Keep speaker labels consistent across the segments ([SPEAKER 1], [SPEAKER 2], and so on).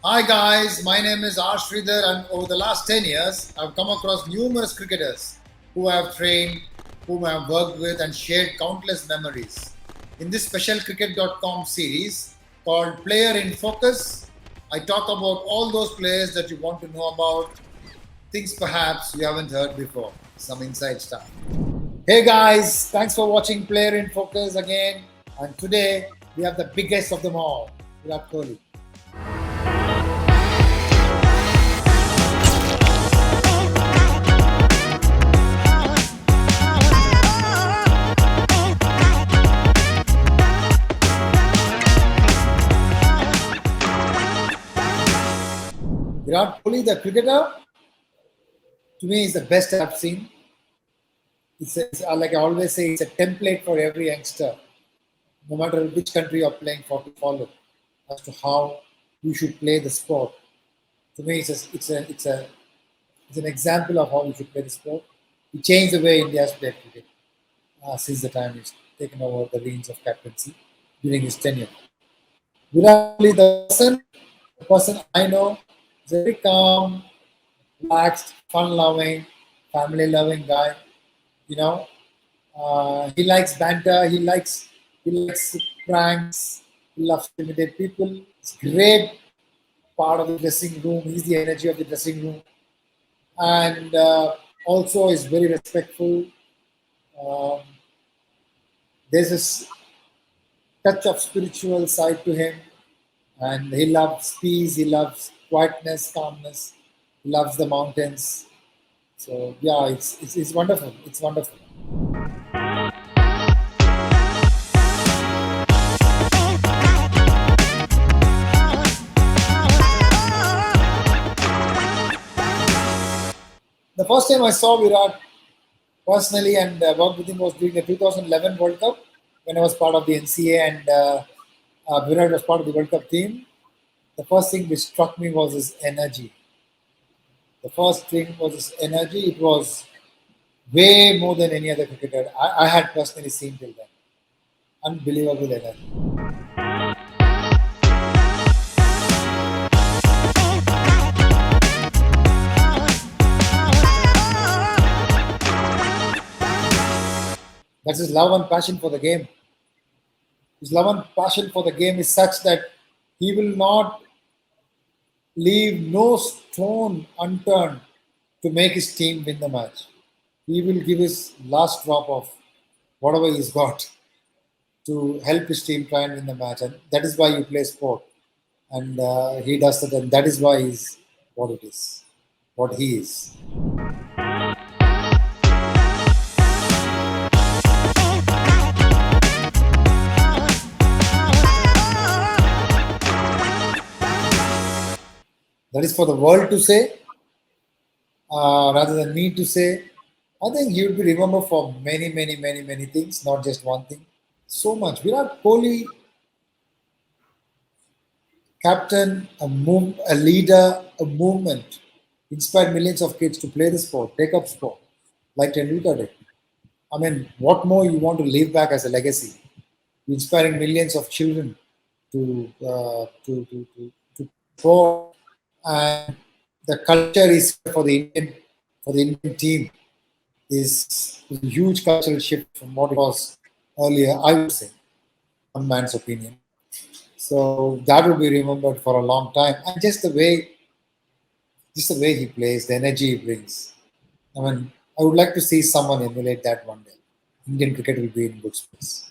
[SPEAKER 1] Hi guys, my name is Sridhar, and over the last 10 years, I've come across numerous cricketers who I have trained, whom I have worked with, and shared countless memories. In this special cricket.com series called Player in Focus, I talk about all those players that you want to know about, things perhaps you haven't heard before, some inside stuff. Hey guys, thanks for watching Player in Focus again. And today we have the biggest of them all, Virat Kohli. Virat Kohli, the cricketer, to me is the best I've seen. It's like I always say, it's a template for every youngster, no matter which country you're playing for, to follow as to how you should play the sport. To me, it's an example of how you should play the sport. He changed the way India has played cricket since the time he's taken over the reins of captaincy during his tenure. Virat Kohli, the person I know, is a very calm, relaxed, fun-loving, family-loving guy. You know, he likes banter. He likes pranks. He loves to imitate people. It's great part of the dressing room. He's the energy of the dressing room, and also is very respectful. Um, there's this touch of spiritual side to him, and he loves peace. He loves quietness, calmness. He loves the mountains. So yeah, it's wonderful. It's wonderful. The first time I saw Virat personally and worked with him was during the 2011 World Cup when I was part of the NCA and Virat was part of the World Cup team. The first thing which struck me was his energy. The first thing was his energy. It was way more than any other cricketer I had personally seen till then. Unbelievable energy. That's his love and passion for the game. His love and passion for the game is such that he will not leave no stone unturned to make his team win the match. He will give his last drop of whatever he's got to help his team try and win the match. And that is why you play sport. And he does that. And that is why he's what it is, what he is. That is for the world to say, rather than me to say. I think he will be remembered for many, many, many, many things, not just one thing. So much. Virat Kohli, captain, a leader, a movement, inspired millions of kids to play the sport, take up sport, like Tendulkar did. I mean, what more you want to leave back as a legacy? Inspiring millions of children to sport, and the culture is for the Indian team is a huge cultural shift from what it was earlier. I would say, one man's opinion. So that will be remembered for a long time, and just the way he plays, the energy he brings. I mean, I would like to see someone emulate that one day. Indian cricket will be in good space.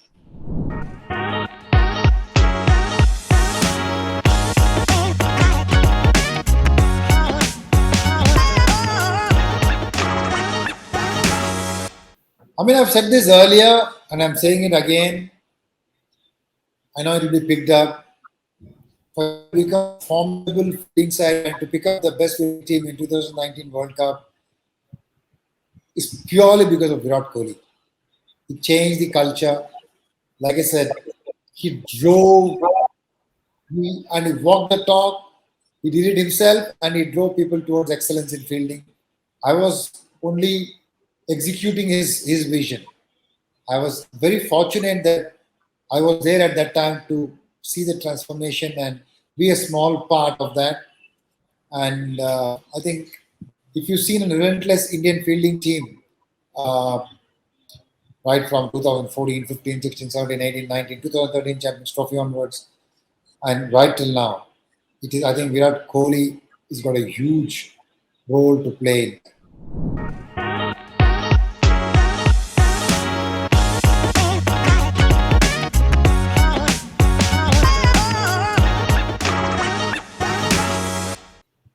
[SPEAKER 1] I mean, I've said this earlier, and I'm saying it again. I know it will be picked up. For to become formidable fielding side and to pick up the best fielding team in 2019 World Cup is purely because of Virat Kohli. He changed the culture. Like I said, he drove and he walked the talk. He did it himself and he drove people towards excellence in fielding. I was only executing his vision. I was very fortunate that I was there at that time to see the transformation and be a small part of that. And I think if you've seen a relentless Indian fielding team, uh, right from 2014, 15, 16, 17, 18, 19, 2013 Champions Trophy onwards, and right till now, it is. I think Virat Kohli has got a huge role to play.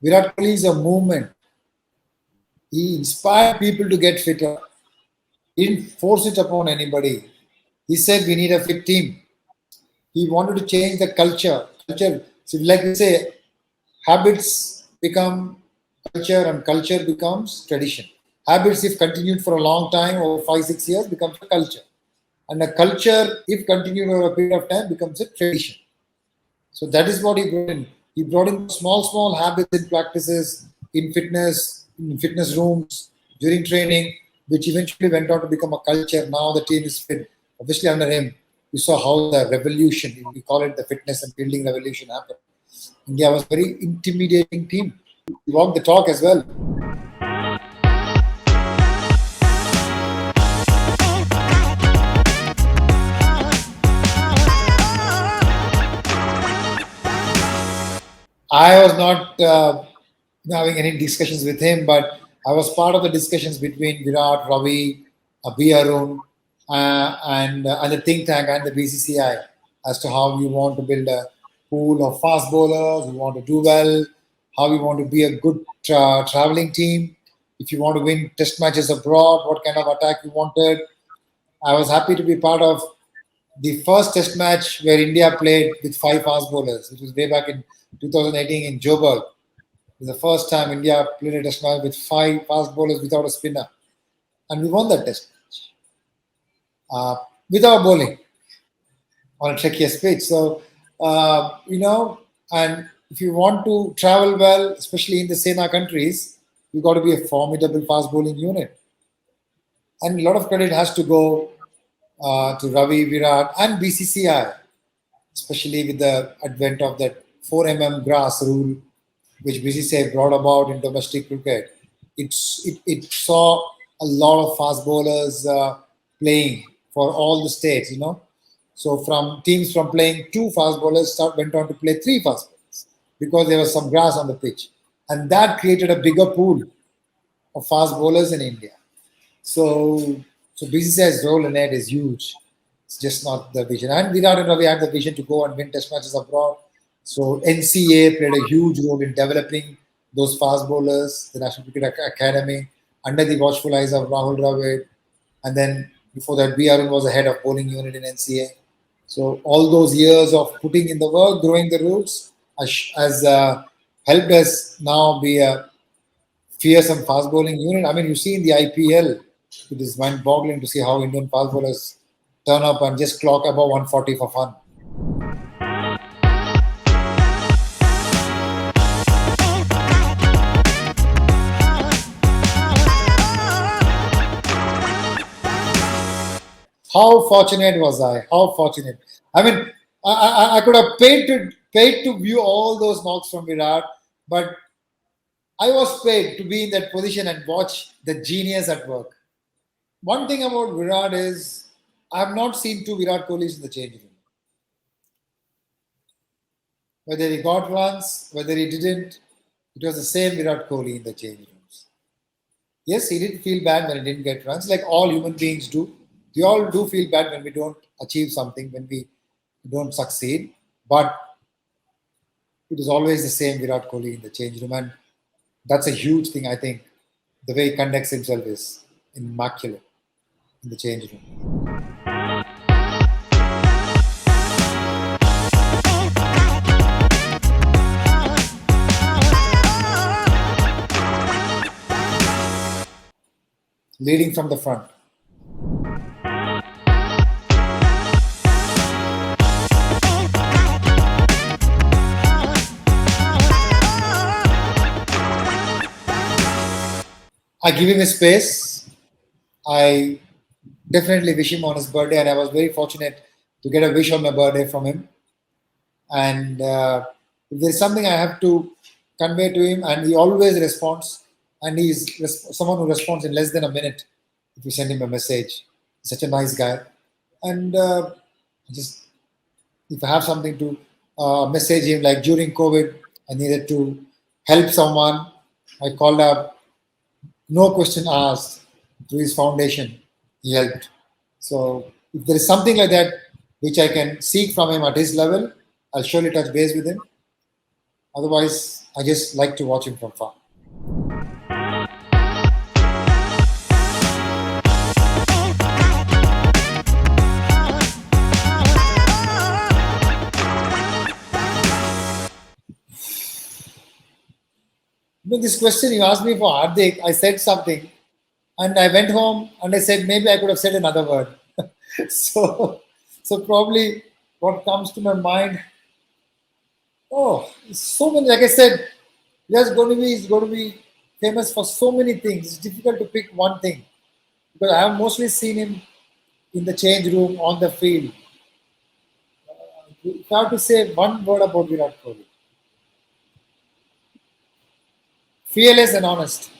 [SPEAKER 1] Virat Kohli is a movement. He inspired people to get fitter. He didn't force it upon anybody. He said we need a fit team. He wanted to change the culture. Culture. So like we say, habits become culture and culture becomes tradition. Habits, if continued for a long time, over 5, 6 years, becomes a culture. And a culture, if continued over a period of time, becomes a tradition. So that is what he brought in. He brought in small, small habits and practices in fitness rooms, during training, which eventually went on to become a culture. Now the team is fit. Obviously, under him, we saw how the revolution, we call it the fitness and building revolution, happened. India was a very intimidating team. He walked the talk as well. I was not having any discussions with him, but I was part of the discussions between Virat, Ravi, B. Arun, and the think tank and the BCCI as to how we want to build a pool of fast bowlers, we want to do well, how we want to be a good traveling team, if you want to win test matches abroad, what kind of attack we wanted. I was happy to be part of the first test match where India played with five fast bowlers, which was way back in 2018 in Joburg. It was the first time India played a test match with five fast bowlers without a spinner. And we won that test match without bowling on a trickiest pitch. So, and if you want to travel well, especially in the Sena countries, you've got to be a formidable fast bowling unit. And a lot of credit has to go to Ravi, Virat, and BCCI, especially with the advent of that 4 grass rule, which BCCI brought about in domestic cricket. It saw a lot of fast bowlers playing for all the states. So from teams from playing two fast bowlers went on to play three fast bowlers because there was some grass on the pitch. And that created a bigger pool of fast bowlers in India. So, so BCCI's role in it is huge. It's just not the vision. And Virat and Ravi had the vision to go and win test matches abroad. So NCA played a huge role in developing those fast bowlers, the National Cricket Academy, under the watchful eyes of Rahul Dravid. And then before that, B. Arun was the head of bowling unit in NCA. So all those years of putting in the work, growing the roots, has helped us now be a fearsome fast bowling unit. I mean, you see in the IPL, it is mind-boggling to see how Indian fast bowlers turn up and just clock above 140 for fun. How fortunate was I? How fortunate! I mean, I could have paid to view all those knocks from Virat, but I was paid to be in that position and watch the genius at work. One thing about Virat is I have not seen two Virat Kohlis in the change room. Whether he got runs, whether he didn't, it was the same Virat Kohli in the change rooms. Yes, he did feel bad when he didn't get runs, like all human beings do. We all do feel bad when we don't achieve something, when we don't succeed. But it is always the same Virat Kohli in the change room. And that's a huge thing, I think. The way he conducts himself is immaculate in the change room. Leading from the front. I give him a space. I definitely wish him on his birthday, and I was very fortunate to get a wish on my birthday from him. And If there's something I have to convey to him, and he always responds, and he's someone who responds in less than a minute if you send him a message. Such a nice guy. And just if I have something to message him, like during COVID, I needed to help someone. I called up, no question asked, through his foundation. He helped. So if there is something like that which I can seek from him at his level, I'll surely touch base with him. Otherwise, I just like to watch him from far. This question you asked me for Hardik, I said something, and I went home and I said maybe I could have said another word. so, so probably what comes to my mind, oh, so many. Like I said, he's going to be famous for so many things. It's difficult to pick one thing because I have mostly seen him in the change room, on the field. If I have to say one word about Virat Kohli, fearless and honest.